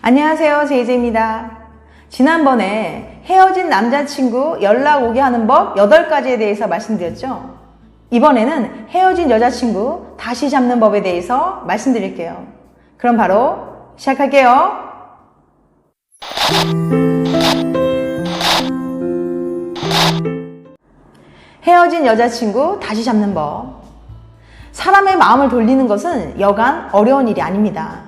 안녕하세요, 제이제입니다. 지난번에 헤어진 남자친구 연락 오게 하는 법 8가지에 대해서 말씀드렸죠. 이번에는 헤어진 여자친구 다시 잡는 법에 대해서 말씀드릴게요. 그럼 바로 시작할게요. 헤어진 여자친구 다시 잡는 법. 사람의 마음을 돌리는 것은 여간 어려운 일이 아닙니다.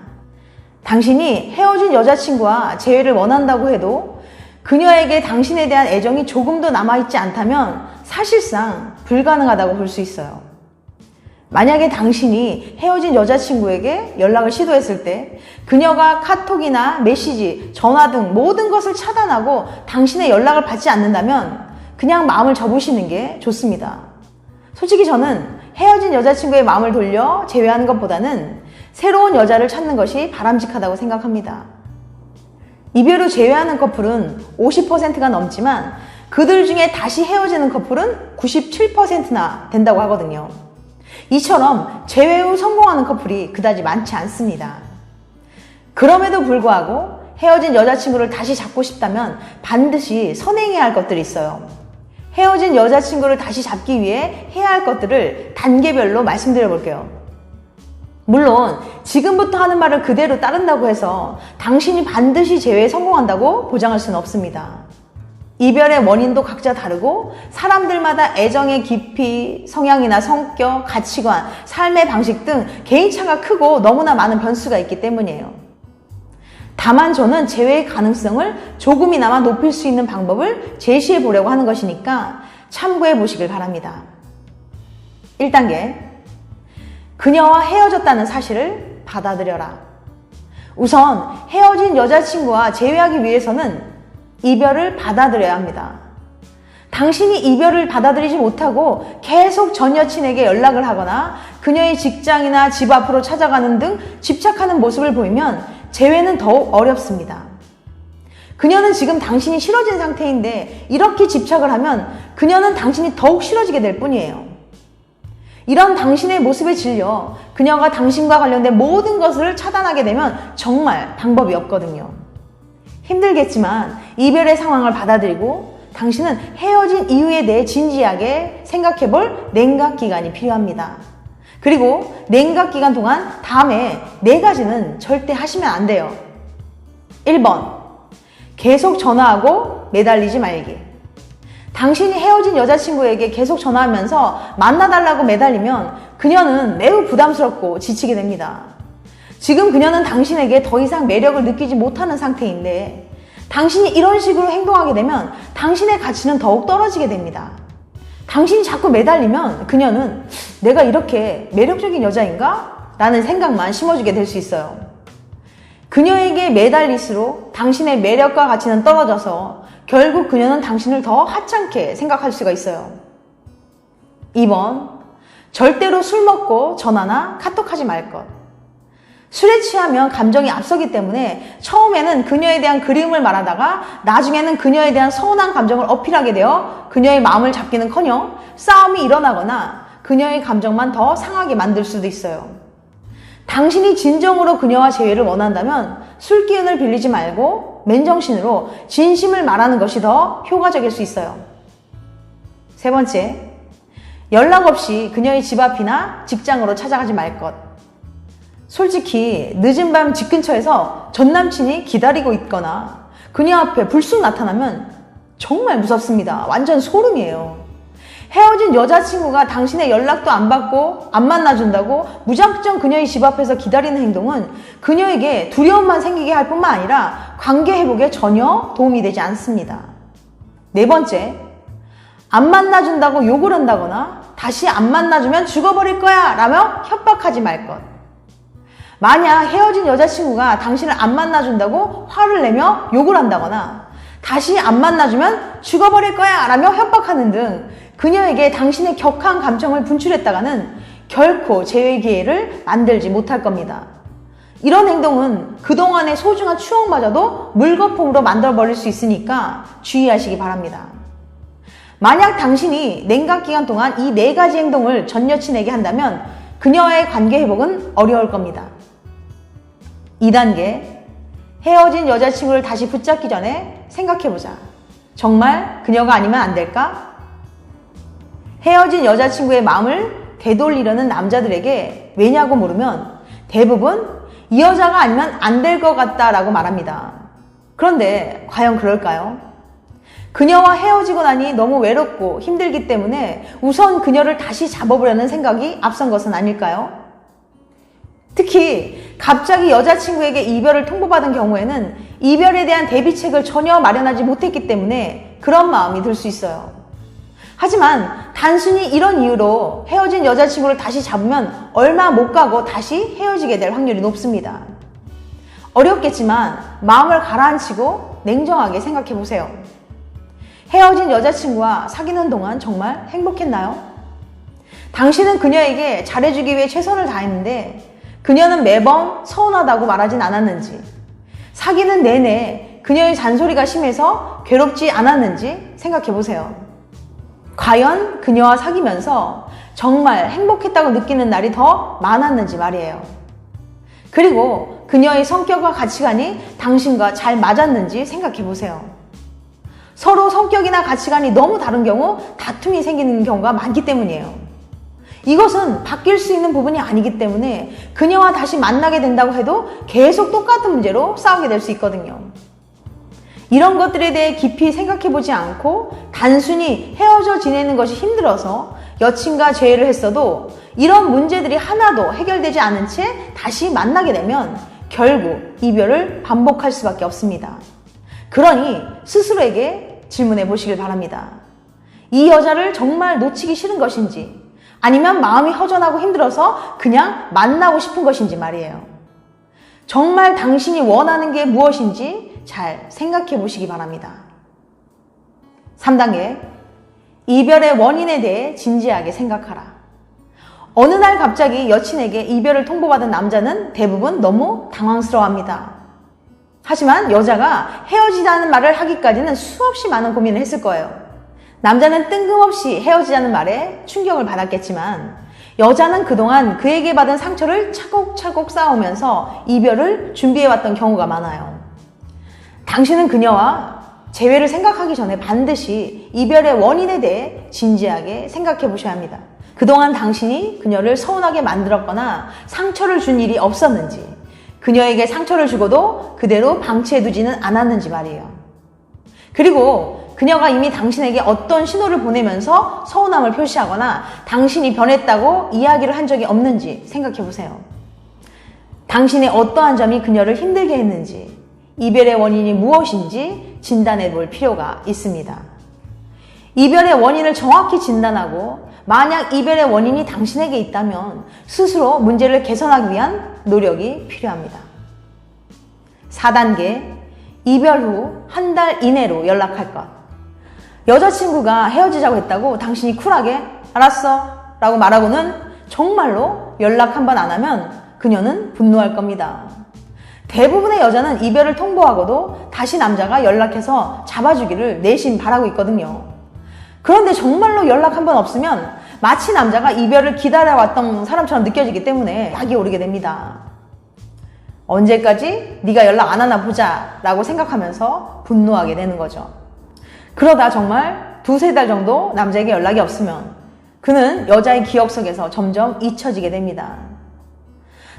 당신이 헤어진 여자친구와 재회를 원한다고 해도 그녀에게 당신에 대한 애정이 조금도 남아있지 않다면 사실상 불가능하다고 볼 수 있어요. 만약에 당신이 헤어진 여자친구에게 연락을 시도했을 때 그녀가 카톡이나 메시지, 전화 등 모든 것을 차단하고 당신의 연락을 받지 않는다면 그냥 마음을 접으시는 게 좋습니다. 솔직히 저는 헤어진 여자친구의 마음을 돌려 재회하는 것보다는 새로운 여자를 찾는 것이 바람직하다고 생각합니다. 이별 후 재회하는 커플은 50%가 넘지만 그들 중에 다시 헤어지는 커플은 97%나 된다고 하거든요. 이처럼 재회 후 성공하는 커플이 그다지 많지 않습니다. 그럼에도 불구하고 헤어진 여자친구를 다시 잡고 싶다면 반드시 선행해야 할 것들이 있어요. 헤어진 여자친구를 다시 잡기 위해 해야 할 것들을 단계별로 말씀드려 볼게요. 물론 지금부터 하는 말을 그대로 따른다고 해서 당신이 반드시 재회에 성공한다고 보장할 수는 없습니다. 이별의 원인도 각자 다르고 사람들마다 애정의 깊이, 성향이나 성격, 가치관, 삶의 방식 등 개인차가 크고 너무나 많은 변수가 있기 때문이에요. 다만 저는 재회의 가능성을 조금이나마 높일 수 있는 방법을 제시해 보려고 하는 것이니까 참고해 보시길 바랍니다. 1단계, 그녀와 헤어졌다는 사실을 받아들여라. 우선 헤어진 여자친구와 재회하기 위해서는 이별을 받아들여야 합니다. 당신이 이별을 받아들이지 못하고 계속 전 여친에게 연락을 하거나 그녀의 직장이나 집 앞으로 찾아가는 등 집착하는 모습을 보이면 재회는 더욱 어렵습니다. 그녀는 지금 당신이 싫어진 상태인데 이렇게 집착을 하면 그녀는 당신이 더욱 싫어지게 될 뿐이에요. 이런 당신의 모습에 질려 그녀가 당신과 관련된 모든 것을 차단하게 되면 정말 방법이 없거든요. 힘들겠지만 이별의 상황을 받아들이고 당신은 헤어진 이유에 대해 진지하게 생각해 볼 냉각 기간이 필요합니다. 그리고 냉각 기간 동안 다음에 4가지는 절대 하시면 안 돼요. 1번, 계속 전화하고 매달리지 말기. 당신이 헤어진 여자친구에게 계속 전화하면서 만나달라고 매달리면 그녀는 매우 부담스럽고 지치게 됩니다. 지금 그녀는 당신에게 더 이상 매력을 느끼지 못하는 상태인데 당신이 이런 식으로 행동하게 되면 당신의 가치는 더욱 떨어지게 됩니다. 당신이 자꾸 매달리면 그녀는 내가 이렇게 매력적인 여자인가? 라는 생각만 심어주게 될 수 있어요. 그녀에게 매달릴수록 당신의 매력과 가치는 떨어져서 결국 그녀는 당신을 더 하찮게 생각할 수가 있어요. 2번, 절대로 술 먹고 전화나 카톡하지 말 것. 술에 취하면 감정이 앞서기 때문에 처음에는 그녀에 대한 그리움을 말하다가 나중에는 그녀에 대한 서운한 감정을 어필하게 되어 그녀의 마음을 잡기는커녕 싸움이 일어나거나 그녀의 감정만 더 상하게 만들 수도 있어요. 당신이 진정으로 그녀와 재회를 원한다면 술 기운을 빌리지 말고 맨정신으로 진심을 말하는 것이 더 효과적일 수 있어요. 3번째, 연락 없이 그녀의 집 앞이나 직장으로 찾아가지 말 것. 솔직히 늦은 밤 집 근처에서 전 남친이 기다리고 있거나 그녀 앞에 불쑥 나타나면 정말 무섭습니다. 완전 소름이에요. 헤어진 여자친구가 당신의 연락도 안 받고 안 만나준다고 무작정 그녀의 집 앞에서 기다리는 행동은 그녀에게 두려움만 생기게 할 뿐만 아니라 관계 회복에 전혀 도움이 되지 않습니다. 4번째, 안 만나준다고 욕을 한다거나 다시 안 만나주면 죽어버릴 거야 라며 협박하지 말 것. 만약 헤어진 여자친구가 당신을 안 만나준다고 화를 내며 욕을 한다거나 다시 안 만나주면 죽어버릴 거야 라며 협박하는 등 그녀에게 당신의 격한 감정을 분출했다가는 결코 재회 기회를 만들지 못할 겁니다. 이런 행동은 그동안의 소중한 추억마저도 물거품으로 만들어버릴 수 있으니까 주의하시기 바랍니다. 만약 당신이 냉각 기간 동안 이 4가지 행동을 전 여친에게 한다면 그녀와의 관계 회복은 어려울 겁니다. 2단계, 헤어진 여자친구를 다시 붙잡기 전에 생각해보자. 정말 그녀가 아니면 안 될까? 헤어진 여자친구의 마음을 되돌리려는 남자들에게 왜냐고 물으면 대부분 이 여자가 아니면 안 될 것 같다라고 말합니다. 그런데 과연 그럴까요? 그녀와 헤어지고 나니 너무 외롭고 힘들기 때문에 우선 그녀를 다시 잡아보려는 생각이 앞선 것은 아닐까요? 특히 갑자기 여자친구에게 이별을 통보받은 경우에는 이별에 대한 대비책을 전혀 마련하지 못했기 때문에 그런 마음이 들 수 있어요. 하지만 단순히 이런 이유로 헤어진 여자친구를 다시 잡으면 얼마 못 가고 다시 헤어지게 될 확률이 높습니다. 어렵겠지만 마음을 가라앉히고 냉정하게 생각해 보세요. 헤어진 여자친구와 사귀는 동안 정말 행복했나요? 당신은 그녀에게 잘해주기 위해 최선을 다했는데 그녀는 매번 서운하다고 말하진 않았는지, 사귀는 내내 그녀의 잔소리가 심해서 괴롭지 않았는지 생각해 보세요. 과연 그녀와 사귀면서 정말 행복했다고 느끼는 날이 더 많았는지 말이에요. 그리고 그녀의 성격과 가치관이 당신과 잘 맞았는지 생각해 보세요. 서로 성격이나 가치관이 너무 다른 경우 다툼이 생기는 경우가 많기 때문이에요. 이것은 바뀔 수 있는 부분이 아니기 때문에 그녀와 다시 만나게 된다고 해도 계속 똑같은 문제로 싸우게 될 수 있거든요. 이런 것들에 대해 깊이 생각해 보지 않고 단순히 헤어져 지내는 것이 힘들어서 여친과 재회를 했어도 이런 문제들이 하나도 해결되지 않은 채 다시 만나게 되면 결국 이별을 반복할 수밖에 없습니다. 그러니 스스로에게 질문해 보시길 바랍니다. 이 여자를 정말 놓치기 싫은 것인지 아니면 마음이 허전하고 힘들어서 그냥 만나고 싶은 것인지 말이에요. 정말 당신이 원하는 게 무엇인지 잘 생각해 보시기 바랍니다. 3단계, 이별의 원인에 대해 진지하게 생각하라. 어느 날 갑자기 여친에게 이별을 통보받은 남자는 대부분 너무 당황스러워합니다. 하지만 여자가 헤어지자는 말을 하기까지는 수없이 많은 고민을 했을 거예요. 남자는 뜬금없이 헤어지자는 말에 충격을 받았겠지만 여자는 그동안 그에게 받은 상처를 차곡차곡 쌓으면서 이별을 준비해왔던 경우가 많아요. 당신은 그녀와 재회를 생각하기 전에 반드시 이별의 원인에 대해 진지하게 생각해 보셔야 합니다. 그동안 당신이 그녀를 서운하게 만들었거나 상처를 준 일이 없었는지, 그녀에게 상처를 주고도 그대로 방치해두지는 않았는지 말이에요. 그리고 그녀가 이미 당신에게 어떤 신호를 보내면서 서운함을 표시하거나 당신이 변했다고 이야기를 한 적이 없는지 생각해 보세요. 당신의 어떠한 점이 그녀를 힘들게 했는지, 이별의 원인이 무엇인지 진단해 볼 필요가 있습니다. 이별의 원인을 정확히 진단하고 만약 이별의 원인이 당신에게 있다면 스스로 문제를 개선하기 위한 노력이 필요합니다. 4단계, 이별 후 한 달 이내로 연락할 것. 여자친구가 헤어지자고 했다고 당신이 쿨하게 알았어 라고 말하고는 정말로 연락 한 번 안 하면 그녀는 분노할 겁니다. 대부분의 여자는 이별을 통보하고도 다시 남자가 연락해서 잡아주기를 내심 바라고 있거든요. 그런데 정말로 연락 한 번 없으면 마치 남자가 이별을 기다려왔던 사람처럼 느껴지기 때문에 약이 오르게 됩니다. 언제까지 네가 연락 안 하나 보자 라고 생각하면서 분노하게 되는 거죠. 그러다 정말 2-3달 정도 남자에게 연락이 없으면 그는 여자의 기억 속에서 점점 잊혀지게 됩니다.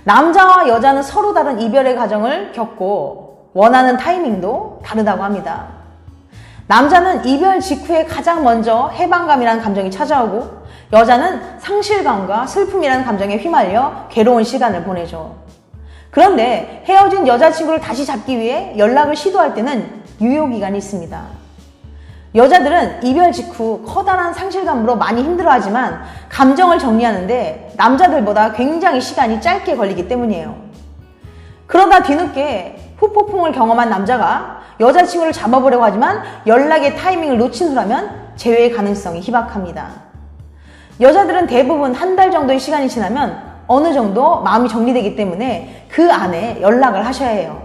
남자와 여자는 서로 다른 이별의 과정을 겪고 원하는 타이밍도 다르다고 합니다. 남자는 이별 직후에 가장 먼저 해방감이라는 감정이 찾아오고 여자는 상실감과 슬픔이라는 감정에 휘말려 괴로운 시간을 보내죠. 그런데 헤어진 여자친구를 다시 잡기 위해 연락을 시도할 때는 유효기간이 있습니다. 여자들은 이별 직후 커다란 상실감으로 많이 힘들어하지만 감정을 정리하는데 남자들보다 굉장히 시간이 짧게 걸리기 때문이에요. 그러다 뒤늦게 후폭풍을 경험한 남자가 여자친구를 잡아보려고 하지만 연락의 타이밍을 놓친 후라면 재회의 가능성이 희박합니다. 여자들은 대부분 한 달 정도의 시간이 지나면 어느 정도 마음이 정리되기 때문에 그 안에 연락을 하셔야 해요.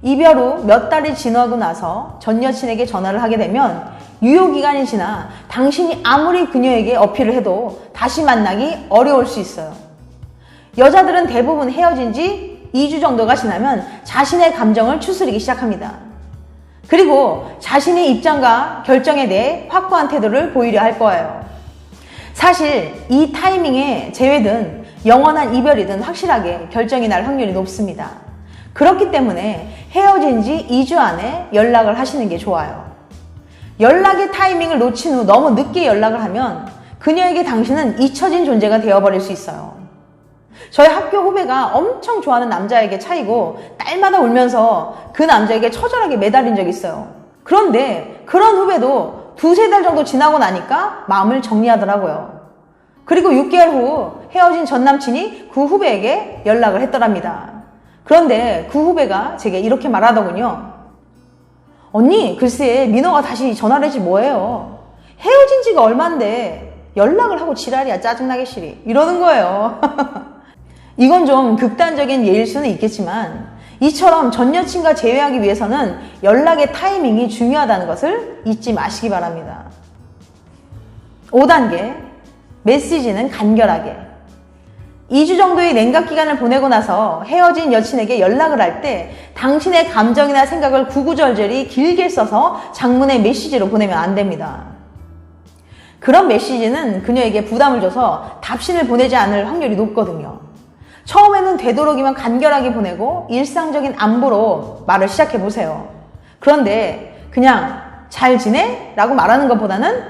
이별 후 몇 달이 지나고 나서 전 여친에게 전화를 하게 되면 유효기간이 지나 당신이 아무리 그녀에게 어필을 해도 다시 만나기 어려울 수 있어요. 여자들은 대부분 헤어진 지 2주 정도가 지나면 자신의 감정을 추스리기 시작합니다. 그리고 자신의 입장과 결정에 대해 확고한 태도를 보이려 할 거예요. 사실 이 타이밍에 재회든 영원한 이별이든 확실하게 결정이 날 확률이 높습니다. 그렇기 때문에 헤어진 지 2주 안에 연락을 하시는 게 좋아요. 연락의 타이밍을 놓친 후 너무 늦게 연락을 하면 그녀에게 당신은 잊혀진 존재가 되어버릴 수 있어요. 저희 학교 후배가 엄청 좋아하는 남자에게 차이고 딸마다 울면서 그 남자에게 처절하게 매달린 적이 있어요. 그런데 그런 후배도 2-3달 정도 지나고 나니까 마음을 정리하더라고요. 그리고 6개월 후 헤어진 전 남친이 그 후배에게 연락을 했더랍니다. 그런데 그 후배가 제게 이렇게 말하더군요. 언니, 글쎄 민호가 다시 전화를 했지 뭐예요. 헤어진 지가 얼만데 연락을 하고 지랄이야, 짜증나게 시리, 이러는 거예요. 이건 좀 극단적인 예일 수는 있겠지만 이처럼 전 여친과 재회하기 위해서는 연락의 타이밍이 중요하다는 것을 잊지 마시기 바랍니다. 5단계, 메시지는 간결하게. 2주 정도의 냉각 기간을 보내고 나서 헤어진 여친에게 연락을 할 때 당신의 감정이나 생각을 구구절절히 길게 써서 장문의 메시지로 보내면 안 됩니다. 그런 메시지는 그녀에게 부담을 줘서 답신을 보내지 않을 확률이 높거든요. 처음에는 되도록이면 간결하게 보내고 일상적인 안부로 말을 시작해보세요. 그런데 그냥 잘 지내? 라고 말하는 것보다는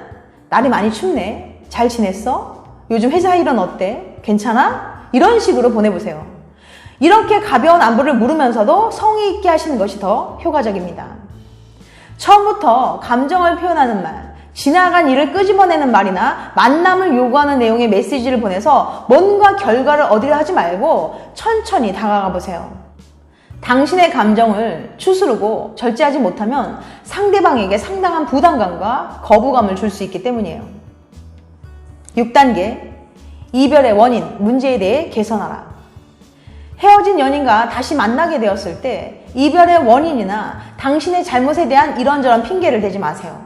날이 많이 춥네? 잘 지냈어? 요즘 회사 일은 어때? 괜찮아? 이런 식으로 보내보세요. 이렇게 가벼운 안부를 물으면서도 성의 있게 하시는 것이 더 효과적입니다. 처음부터 감정을 표현하는 말, 지나간 일을 끄집어내는 말이나 만남을 요구하는 내용의 메시지를 보내서 뭔가 결과를 얻으려 하지 말고 천천히 다가가 보세요. 당신의 감정을 추스르고 절제하지 못하면 상대방에게 상당한 부담감과 거부감을 줄 수 있기 때문이에요. 6단계, 이별의 원인, 문제에 대해 개선하라. 헤어진 연인과 다시 만나게 되었을 때 이별의 원인이나 당신의 잘못에 대한 이런저런 핑계를 대지 마세요.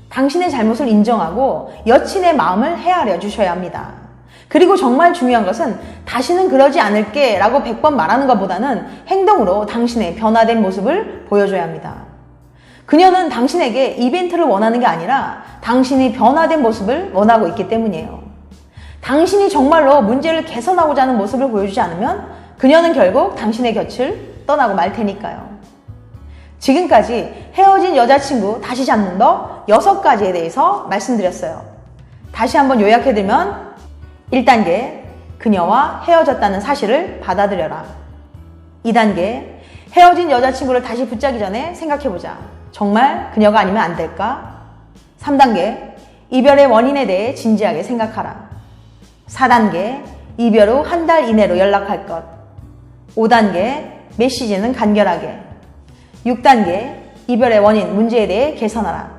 당신의 잘못을 인정하고 여친의 마음을 헤아려 주셔야 합니다. 그리고 정말 중요한 것은 다시는 그러지 않을게 라고 100번 말하는 것보다는 행동으로 당신의 변화된 모습을 보여줘야 합니다. 그녀는 당신에게 이벤트를 원하는 게 아니라 당신이 변화된 모습을 원하고 있기 때문이에요. 당신이 정말로 문제를 개선하고자 하는 모습을 보여주지 않으면 그녀는 결국 당신의 곁을 떠나고 말 테니까요. 지금까지 헤어진 여자친구 다시 잡는 법 6가지에 대해서 말씀드렸어요. 다시 한번 요약해드리면 1단계, 그녀와 헤어졌다는 사실을 받아들여라. 2단계, 헤어진 여자친구를 다시 붙잡기 전에 생각해보자. 정말 그녀가 아니면 안 될까? 3단계, 이별의 원인에 대해 진지하게 생각하라. 4단계, 이별 후 1달 이내로 연락할 것. 5단계, 메시지는 간결하게. 6단계, 이별의 원인, 문제에 대해 개선하라.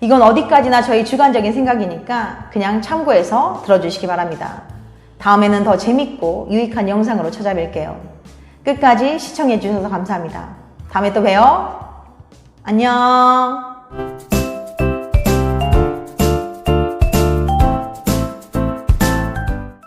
이건 어디까지나 저희 주관적인 생각이니까 그냥 참고해서 들어주시기 바랍니다. 다음에는 더 재밌고 유익한 영상으로 찾아뵐게요. 끝까지 시청해주셔서 감사합니다. 다음에 또 봬요. 안녕.